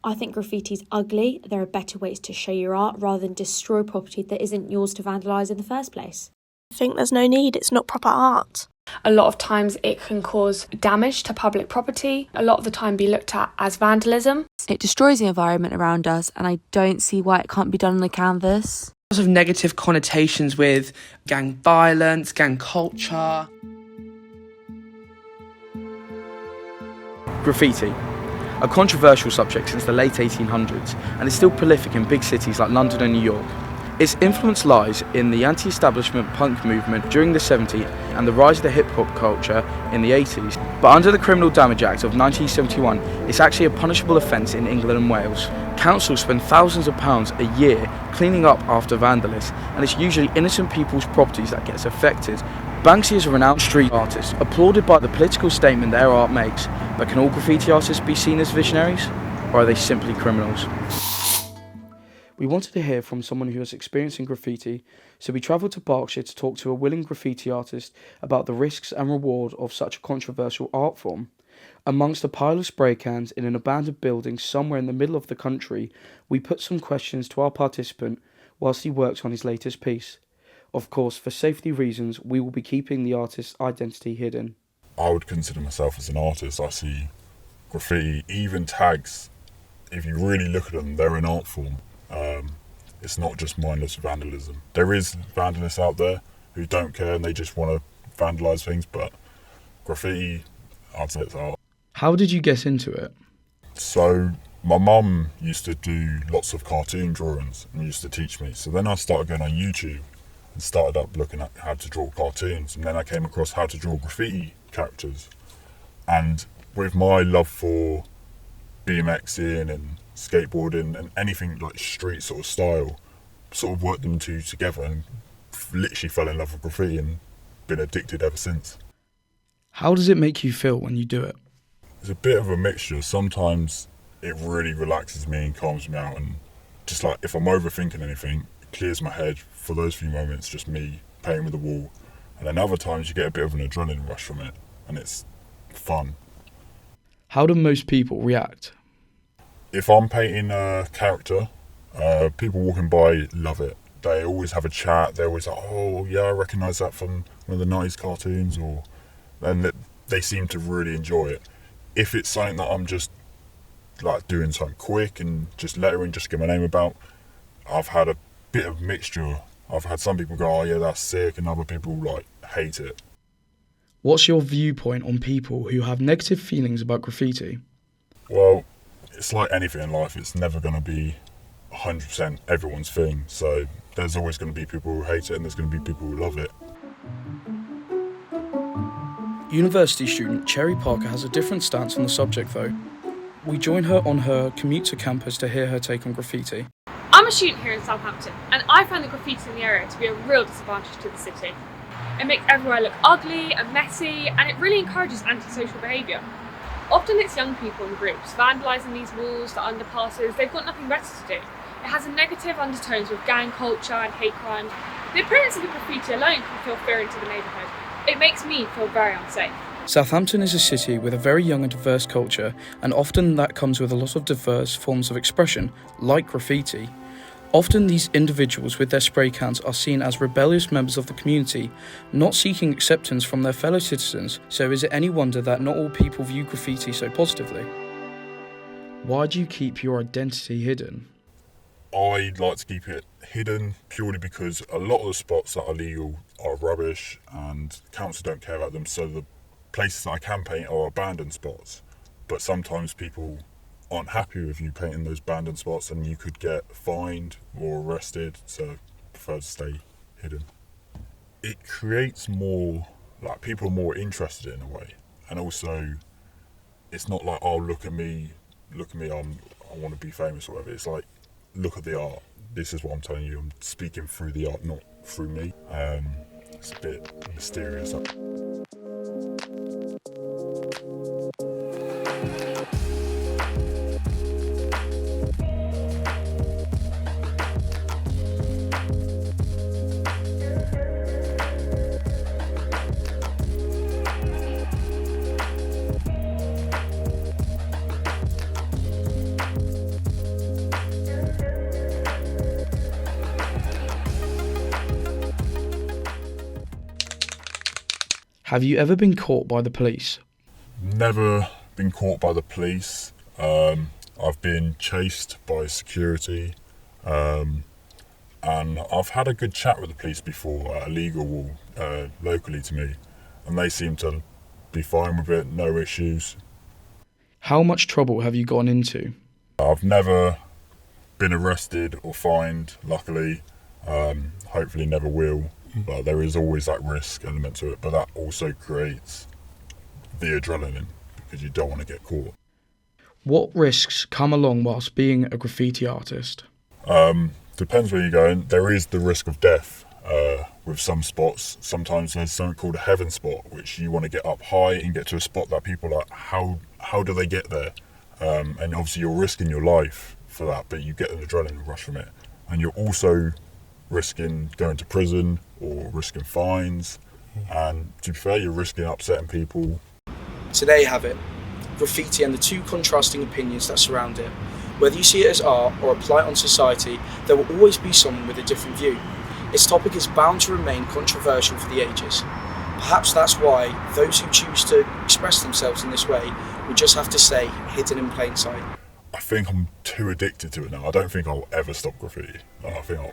I think graffiti's ugly. There are better ways to show your art rather than destroy property that isn't yours to vandalise in the first place. I think there's no need, it's not proper art. A lot of times it can cause damage to public property, a lot of the time be looked at as vandalism. It destroys the environment around us, and I don't see why it can't be done on a canvas. Lots of negative connotations with gang violence, gang culture. Graffiti, a controversial subject since the late 1800s, and is still prolific in big cities like London and New York. Its influence lies in the anti-establishment punk movement during the 70s and the rise of the hip-hop culture in the 80s. But under the Criminal Damage Act of 1971, it's actually a punishable offence in England and Wales. Councils spend thousands of pounds a year cleaning up after vandalists, and it's usually innocent people's properties that gets affected. Banksy is a renowned street artist, applauded by the political statement their art makes, but can all graffiti artists be seen as visionaries, or are they simply criminals? We wanted to hear from someone who has experience in graffiti, so we travelled to Berkshire to talk to a willing graffiti artist about the risks and reward of such a controversial art form. Amongst a pile of spray cans in an abandoned building somewhere in the middle of the country, we put some questions to our participant whilst he works on his latest piece. Of course, for safety reasons, we will be keeping the artist's identity hidden. I would consider myself as an artist. I see graffiti, even tags, if you really look at them, they're an art form. It's not just mindless vandalism. There is vandalists out there who don't care and they just want to vandalise things, but graffiti, I'd say it's art. How did you get into it? So my mum used to do lots of cartoon drawings and used to teach me. So then I started going on YouTube and started up looking at how to draw cartoons, and then I came across how to draw graffiti characters. And with my love for BMXing and skateboarding and anything like street sort of style, sort of worked them two together and literally fell in love with graffiti and been addicted ever since. How does it make you feel when you do it? It's a bit of a mixture. Sometimes it really relaxes me and calms me out, and just like if I'm overthinking anything, it clears my head for those few moments, just me painting with the wall. And then other times you get a bit of an adrenaline rush from it and it's fun. How do most people react? If I'm painting a character, people walking by love it. They always have a chat. They're always like, oh yeah, I recognise that from one of the 90s cartoons, and they seem to really enjoy it. If it's something that I'm just like doing something quick and just lettering, just get my name about, I've had a bit of mixture. I've had some people go, oh yeah, that's sick, and other people like hate it. What's your viewpoint on people who have negative feelings about graffiti? Well, it's like anything in life, it's never going to be 100% everyone's thing. So there's always going to be people who hate it and there's going to be people who love it. University student Cherry Parker has a different stance on the subject though. We join her on her commute to campus to hear her take on graffiti. I'm a student here in Southampton, and I find the graffiti in the area to be a real disadvantage to the city. It makes everywhere look ugly and messy, and it really encourages antisocial behaviour. Often it's young people in groups vandalising these walls, the underpasses. They've got nothing better to do. It has a negative undertones with gang culture and hate crimes. The appearance of the graffiti alone can feel fear into the neighbourhood. It makes me feel very unsafe. Southampton is a city with a very young and diverse culture, and often that comes with a lot of diverse forms of expression, like graffiti. Often these individuals with their spray cans are seen as rebellious members of the community, not seeking acceptance from their fellow citizens, so is it any wonder that not all people view graffiti so positively? Why do you keep your identity hidden? I like to keep it hidden purely because a lot of the spots that are legal are rubbish and council don't care about them, so the places that I can paint are abandoned spots. But sometimes people aren't happy with you painting those abandoned spots and you could get fined or arrested, so I prefer to stay hidden. It creates more, like people are more interested in a way, and also it's not like, oh look at me, I want to be famous or whatever. It's like, look at the art, this is what I'm telling you, I'm speaking through the art, not through me. It's a bit mysterious. Have you ever been caught by the police? Never been caught by the police. I've been chased by security, and I've had a good chat with the police before at a legal wall locally to me, and they seem to be fine with it, no issues. How much trouble have you gotten into? I've never been arrested or fined, luckily. Hopefully never will, but there is always that risk element to it, but that also creates the adrenaline because you don't want to get caught. What risks come along whilst being a graffiti artist? Depends where you're going. There is the risk of death with some spots. Sometimes there's something called a heaven spot, which you want to get up high and get to a spot that people are like, how do they get there? And obviously you're risking your life for that, but you get an adrenaline rush from it. And you're also risking going to prison or risking fines. And to be fair, you're risking upsetting people. So there you have it. Graffiti and the two contrasting opinions that surround it. Whether you see it as art or apply it on society, there will always be someone with a different view. Its topic is bound to remain controversial for the ages. Perhaps that's why those who choose to express themselves in this way will just have to stay hidden in plain sight. I think I'm too addicted to it now. I don't think I'll ever stop graffiti. I think I'll